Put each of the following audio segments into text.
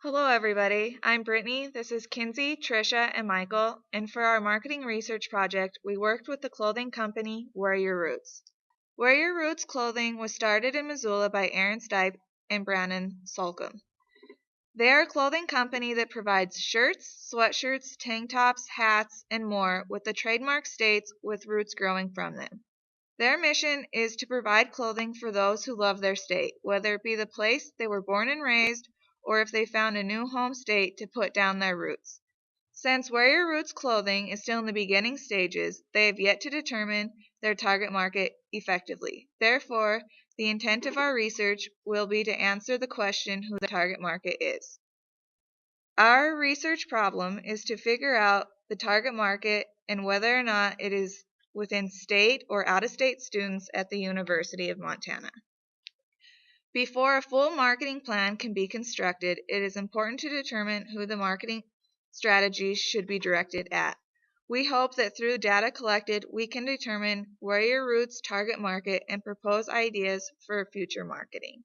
Hello, everybody. I'm Brittany. This is Kinsey, Trisha, and Michael. And for our marketing research project, we worked with the clothing company Wear Your Roots. Wear Your Roots clothing was started in Missoula by Aaron Stipe and Brandon Solcombe. They are a clothing company that provides shirts, sweatshirts, tank tops, hats, and more with the trademark states with roots growing from them. Their mission is to provide clothing for those who love their state, whether it be the place they were born and raised or if they found a new home state to put down their roots. Since Wear Your Roots clothing is still in the beginning stages, they have yet to determine their target market effectively. Therefore, the intent of our research will be to answer the question who the target market is. Our research problem is to figure out the target market and whether or not it is within state or out-of-state students at the University of Montana. Before a full marketing plan can be constructed, it is important to determine who the marketing strategies should be directed at. We hope that through data collected, we can determine Wear Your Roots' target market and propose ideas for future marketing.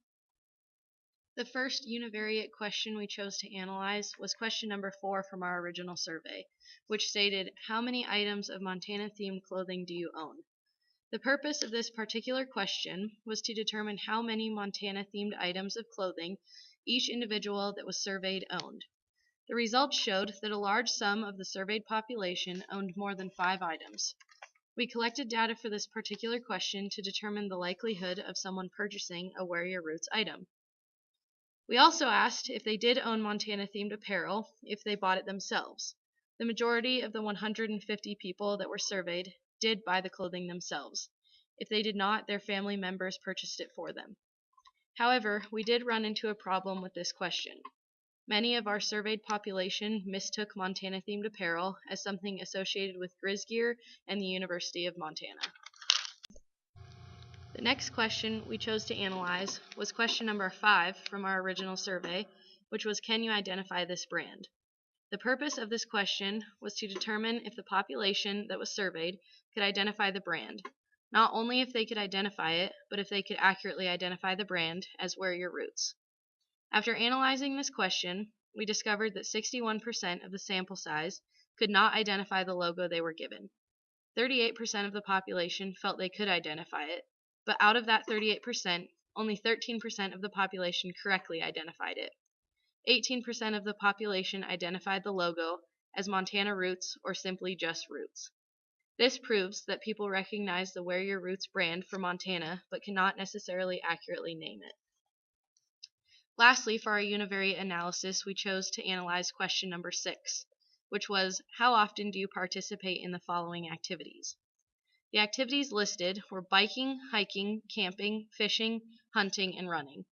The first univariate question we chose to analyze was question number 4 from our original survey, which stated, "How many items of Montana-themed clothing do you own?" The purpose of this particular question was to determine how many Montana-themed items of clothing each individual that was surveyed owned. The results showed that a large sum of the surveyed population owned more than 5 items. We collected data for this particular question to determine the likelihood of someone purchasing a Wear Your Roots item. We also asked if they did own Montana-themed apparel, if they bought it themselves. The majority of the 150 people that were surveyed did buy the clothing themselves. If they did not, their family members purchased it for them. However, we did run into a problem with this question. Many of our surveyed population mistook Montana-themed apparel as something associated with Grizz gear and the University of Montana. The next question we chose to analyze was question number 5 from our original survey, which was, "Can you identify this brand?" The purpose of this question was to determine if the population that was surveyed could identify the brand. Not only if they could identify it, but if they could accurately identify the brand as Wear Your Roots. After analyzing this question, we discovered that 61% of the sample size could not identify the logo they were given. 38% of the population felt they could identify it, but out of that 38%, only 13% of the population correctly identified it. 18% of the population identified the logo as Montana Roots or simply just Roots. This proves that people recognize the Wear Your Roots brand for Montana, but cannot necessarily accurately name it. Lastly, for our univariate analysis, we chose to analyze question number 6, which was, "How often do you participate in the following activities?" The activities listed were biking, hiking, camping, fishing, hunting, and running.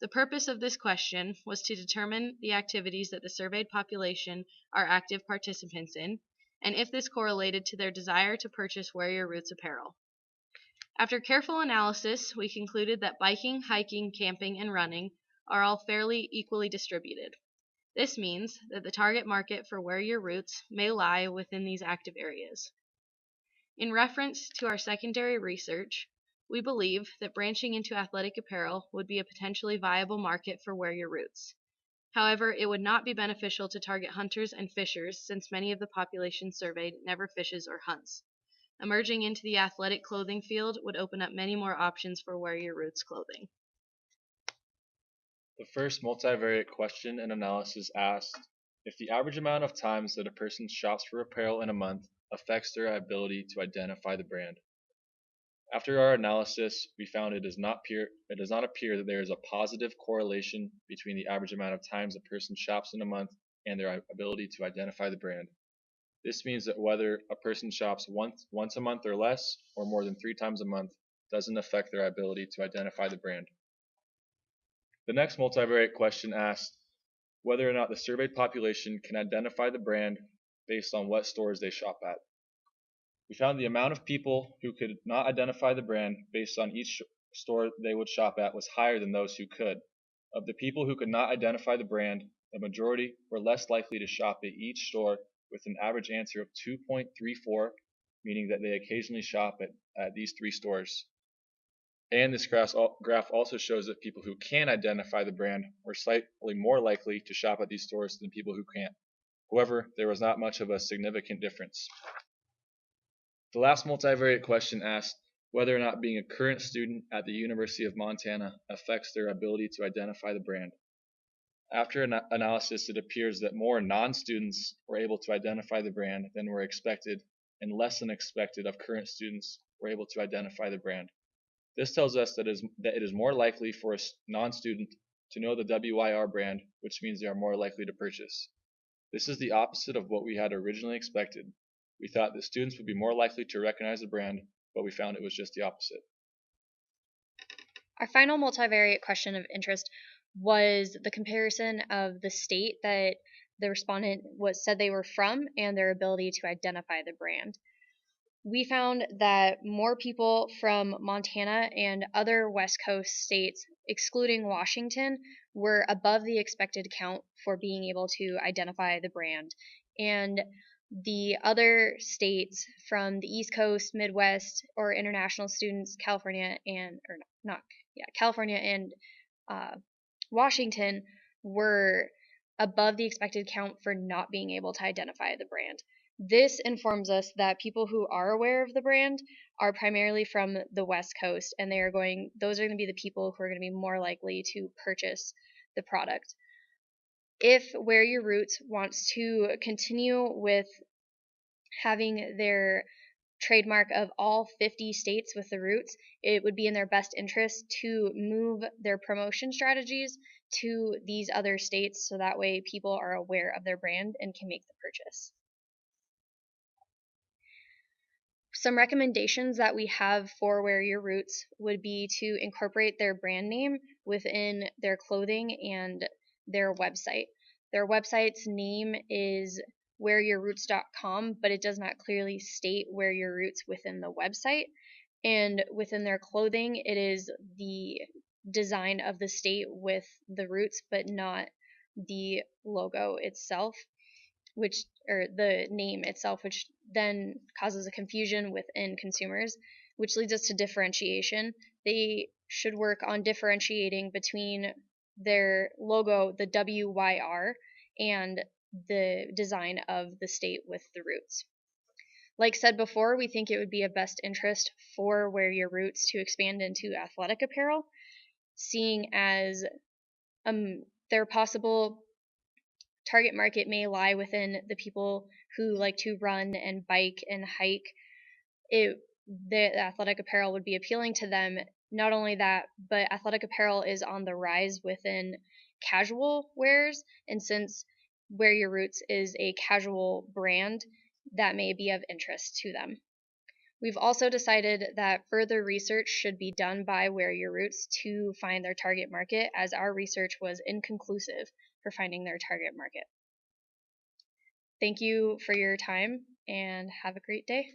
The purpose of this question was to determine the activities that the surveyed population are active participants in, and if this correlated to their desire to purchase Wear Your Roots apparel. After careful analysis, we concluded that biking, hiking, camping, and running are all fairly equally distributed. This means that the target market for Wear Your Roots may lie within these active areas. In reference to our secondary research, we believe that branching into athletic apparel would be a potentially viable market for Wear Your Roots. However, it would not be beneficial to target hunters and fishers since many of the population surveyed never fishes or hunts. Emerging into the athletic clothing field would open up many more options for Wear Your Roots clothing. The first multivariate question and analysis asked if the average amount of times that a person shops for apparel in a month affects their ability to identify the brand. After our analysis, we found it does not appear that there is a positive correlation between the average amount of times a person shops in a month and their ability to identify the brand. This means that whether a person shops once a month or less, or more than 3 times a month, doesn't affect their ability to identify the brand. The next multivariate question asked whether or not the surveyed population can identify the brand based on what stores they shop at. We found the amount of people who could not identify the brand based on each store they would shop at was higher than those who could. Of the people who could not identify the brand, the majority were less likely to shop at each store with an average answer of 2.34, meaning that they occasionally shop at these 3 stores. And this graph also shows that people who can identify the brand were slightly more likely to shop at these stores than people who can't. However, there was not much of a significant difference. The last multivariate question asked whether or not being a current student at the University of Montana affects their ability to identify the brand. After analysis, it appears that more non-students were able to identify the brand than were expected, and less than expected of current students were able to identify the brand. This tells us that it is more likely for a non-student to know the WYR brand, which means they are more likely to purchase. This is the opposite of what we had originally expected. We thought that students would be more likely to recognize the brand, but we found it was just the opposite. Our final multivariate question of interest was the comparison of the state that the respondent said they were from and their ability to identify the brand. We found that more people from Montana and other West Coast states, excluding Washington, were above the expected count for being able to identify the brand. And the other states from the East Coast, Midwest, or international students, California and Washington, were above the expected count for not being able to identify the brand. This informs us that people who are aware of the brand are primarily from the West Coast, and those are going to be the people who are going to be more likely to purchase the product. If Wear Your Roots wants to continue with having their trademark of all 50 states with the roots, it would be in their best interest to move their promotion strategies to these other states so that way people are aware of their brand and can make the purchase. Some recommendations that we have for Wear Your Roots would be to incorporate their brand name within their clothing and their website. Their website's name is wearyourroots.com, but it does not clearly state Wear Your Roots within the website. And within their clothing, it is the design of the state with the roots, but not the logo itself, or the name itself, which then causes a confusion within consumers, which leads us to differentiation. They should work on differentiating between their logo, the WYR, and the design of the state with the roots. Like said before, we think it would be of best interest for Wear Your Roots to expand into athletic apparel, seeing as their possible target market may lie within the people who like to run and bike and hike. The athletic apparel would be appealing to them. Not only that, but athletic apparel is on the rise within casual wears, and since Wear Your Roots is a casual brand, that may be of interest to them. We've also decided that further research should be done by Wear Your Roots to find their target market, as our research was inconclusive for finding their target market. Thank you for your time and have a great day.